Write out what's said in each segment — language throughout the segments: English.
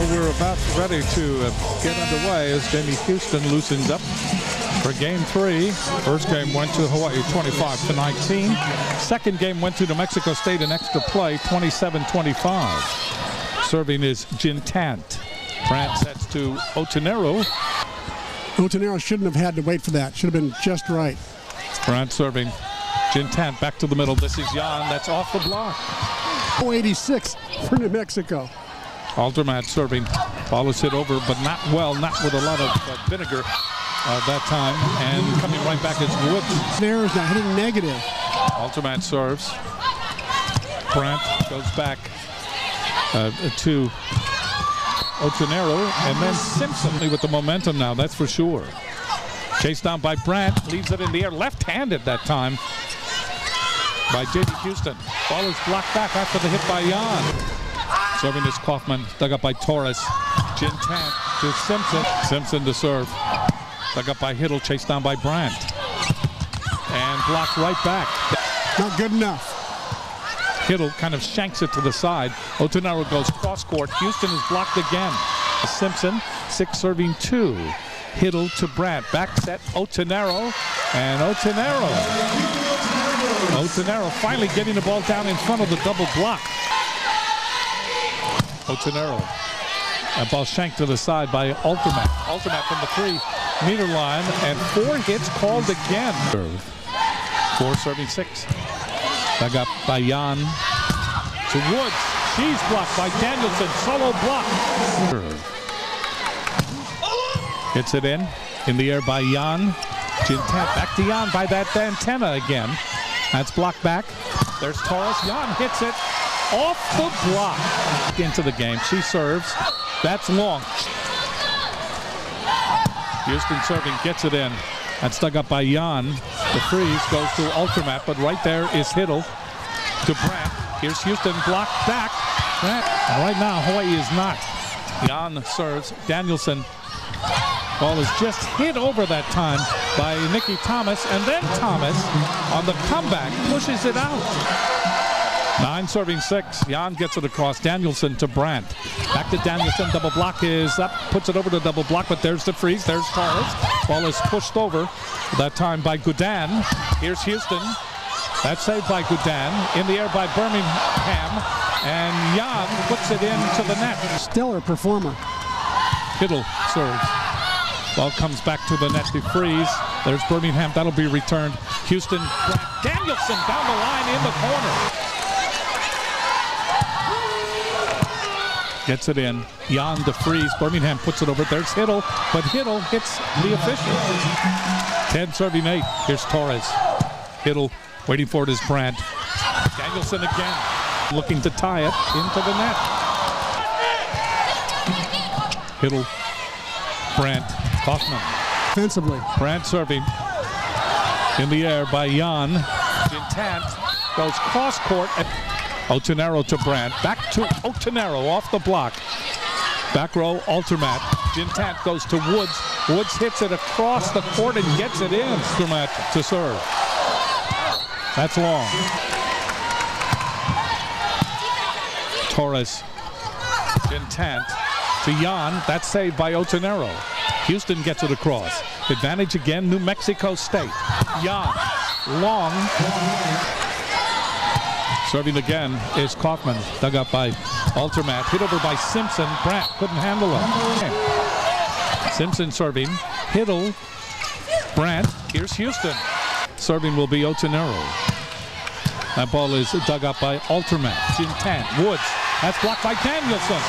Well, we're about ready to get underway as Jamie Houston loosens up for game 3. First game went to Hawaii 25-19. Second game went to New Mexico State in extra play 27-25. Serving is Jintant. Brandt sets to Otonero. Otonero shouldn't have had to wait for that. Should have been just right. Brandt serving. Jintant back to the middle. This is Jan. That's off the block. 086 for New Mexico. Altermat serving. Ball is hit over, but not well, not with a lot of vinegar that time. And coming right back is Woods. There is now hitting negative. Altermat serves. Brandt goes back to Otonero, and then Simpson with the momentum now, that's for sure. Chased down by Brandt, leaves it in the air, left-handed that time by Jamie Houston. Ball is blocked back after the hit by Jan. Serving is Kaufman, dug up by Torres. Jintant to Simpson. Simpson to serve. Dug up by Hiddle, chased down by Brandt. And blocked right back. Not good enough. Hiddle kind of shanks it to the side. Otonero goes cross court. Houston is blocked again. Simpson, 6 serving 2. Hiddle to Brandt. Back set Otonero. And Otonero finally getting the ball down in front of the double block. Otonero. A ball shanked to the side by Altermat. Altermat from the 3-meter line. And 4 hits called again. 4 serving 6. Dug up by Jan to Woods. She's blocked by Danielson. Solo block. Hits it in the air by Jan. Jintant back to Jan by that antenna again. That's blocked back. There's Torres. Jan hits it off the block. Into the game. She serves. That's long. Houston serving, gets it in. That's dug up by Jan. The freeze goes to Altermat, but right there is Hiddle to Brandt. Here's Houston, blocked back. Brandt, and right now Hawaii is not. Jan serves. Danielson. Ball is just hit over that time by Nikki Thomas, and then Thomas on the comeback pushes it out. 9 serving 6. Jan gets it across. Danielson to Brandt. Back to Danielson. Double block is up. Puts it over to double block, but there's the freeze. There's Torres. Ball is pushed over. That time by Goudan. Here's Houston. That's saved by Goudan. In the air by Birmingham. And Jan puts it into the net. Stellar performer. Hiddle serves. Ball comes back to the net to freeze. There's Birmingham. That'll be returned. Houston. Danielson down the line in the corner. Gets it in. Jan to freeze. Birmingham puts it over. There's Hiddle, but Hiddle hits the official. 10 serving 8. Here's Torres. Hiddle waiting for it is Brandt. Danielson again. Looking to tie it into the net. Hiddle. Brandt. Kaufman. Defensively. Brandt serving. In the air by Jan. Jintant goes cross court. Otonero to Brandt. Back to Otonero off the block. Back row, Altermat. Jintant goes to Woods. Woods hits it across the court and gets it in. Altermat to serve. That's long. Torres. Jintant to Jan. That's saved by Otonero. Houston gets it across. Advantage again, New Mexico State. Jan. Long. Serving again is Kaufman, dug up by Altermat, hit over by Simpson. Brandt couldn't handle it. Simpson serving, Hiddle, Brandt. Here's Houston. Serving will be Otonero. That ball is dug up by Altermat. Jintant, Woods. That's blocked by Danielson.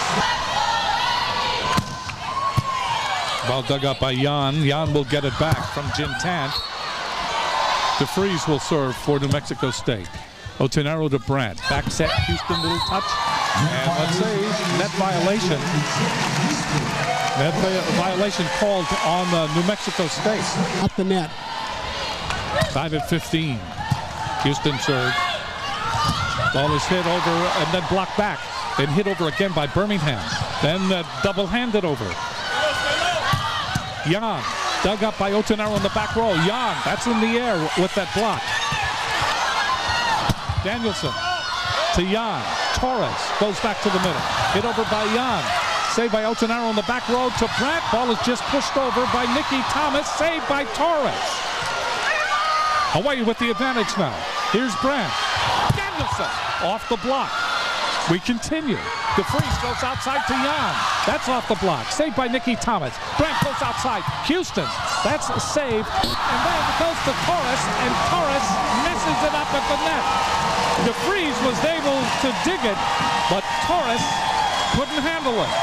Ball dug up by Jan. Jan will get it back from Jintant. DeFreeze will serve for New Mexico State. Otonero to Brandt. Back set, Houston, little touch. And let's say net violation. Net violation called on New Mexico State. Up the net. 5-15. Houston serve. Ball is hit over and then blocked back. And hit over again by Birmingham. Then double-handed over. Jan, dug up by Otonero in the back row. Jan, that's in the air with that block. Danielson to Jan. Torres goes back to the middle. Hit over by Jan. Saved by Otonaro on the back row to Brandt. Ball is just pushed over by Nikki Thomas. Saved by Torres. Hawaii with the advantage now. Here's Brandt. Danielson off the block. We continue. DeFries goes outside to Jan. That's off the block. Saved by Nikki Thomas. Brandt goes outside. Houston. That's saved. And then it goes to Torres, and Torres misses it up at the net. DeFries was able to dig it, but Torres couldn't handle it.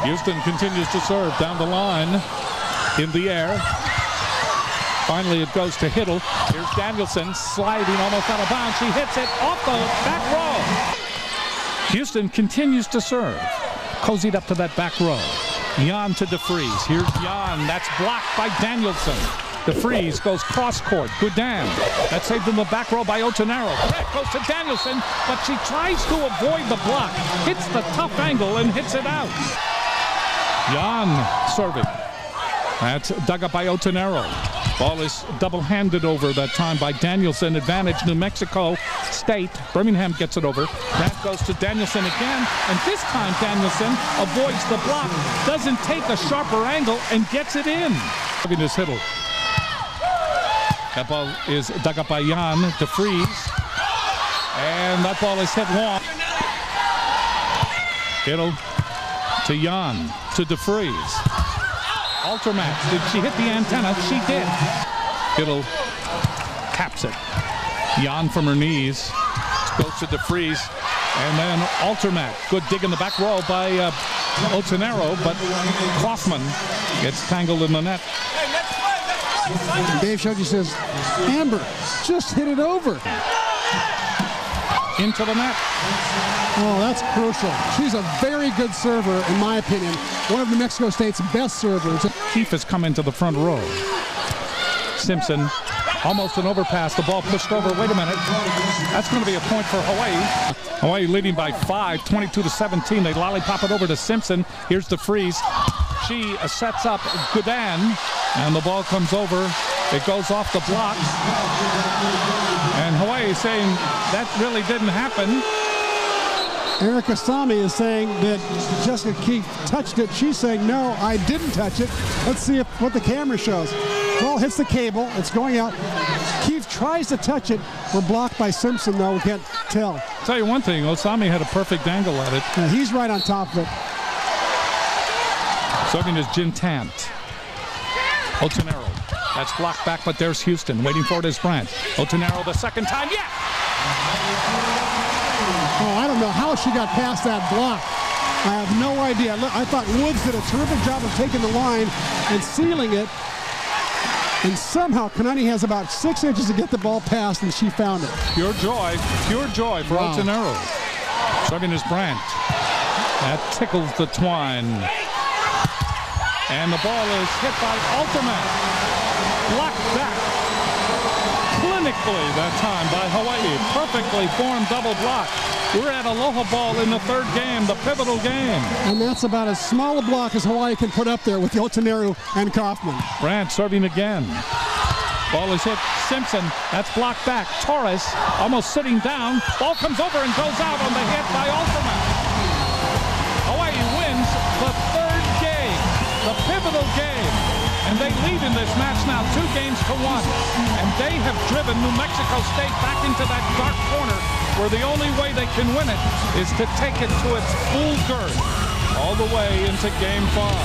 Houston continues to serve down the line in the air. Finally, it goes to Hiddle. Here's Danielson sliding almost out of bounds. She hits it off the back row. Houston continues to serve. Cozied up to that back row. Jan to DeFries. Here's Jan. That's blocked by Danielson. DeFries goes cross court. Goudan. That's saved in the back row by Otonaro. Brett goes to Danielson, but she tries to avoid the block. Hits the tough angle and hits it out. Jan serving. That's dug up by Otonaro. Ball is double-handed over that time by Danielson. Advantage New Mexico State. Birmingham gets it over. Brandt goes to Danielson again, and this time Danielson avoids the block, doesn't take a sharper angle, and gets it in. Look at this Hiddle. That ball is dug up by Jan DeFries, and that ball is hit long. Hiddle to Jan to DeFries. Altermat. Did she hit the antenna? She did. Hiddle taps it. Jan from her knees goes to DeFries, and then Altermat. Good dig in the back row by Otonaro, but Kaufman gets tangled in the net. And Dave Shoji says, Amber, just hit it over. Into the net. Oh, that's crucial. She's a very good server, in my opinion. One of New Mexico State's best servers. Keefe has come into the front row. Simpson, almost an overpass. The ball pushed over. Wait a minute. That's going to be a point for Hawaii. Hawaii leading by 5, 22-17. They lollipop it over to Simpson. Here's DeFries. She sets up Goudan, and the ball comes over. It goes off the block. And Hawaii is saying that really didn't happen. Erica Sami is saying that Jessica Keefe touched it. She's saying, no, I didn't touch it. Let's see what the camera shows. Ball hits the cable. It's going out. Keefe tries to touch it. We're blocked by Simpson, though. We can't tell. I'll tell you one thing. Osami had a perfect angle at it. Yeah, he's right on top of it. Serving is Jin Tant. Otonaro. That's blocked back, but there's Houston. Waiting for it is Brandt. Otonaro the second time. Yeah! Oh, I don't know how she got past that block. I have no idea. Look, I thought Woods did a terrific job of taking the line and sealing it. And somehow Kanani has about 6 inches to get the ball past, and she found it. Pure joy for Otonaro. Serving is Brandt. That tickles the twine. And the ball is hit by Altermat. Blocked back. Clinically that time by Hawaii. Perfectly formed double block. We're at Aloha Ball in the third game, the pivotal game. And that's about as small a block as Hawaii can put up there with Otonaro and Kaufman. Brandt serving again. Ball is hit. Simpson, that's blocked back. Torres almost sitting down. Ball comes over and goes out on the hit by Alterman. Hawaii wins the third game, the pivotal game. And they lead in this match now 2-1. And they have driven New Mexico State back into that dark corner where the only way they can win it is to take it to its full girth all the way into Game 5.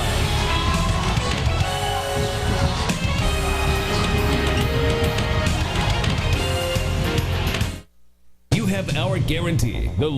You have our guarantee. The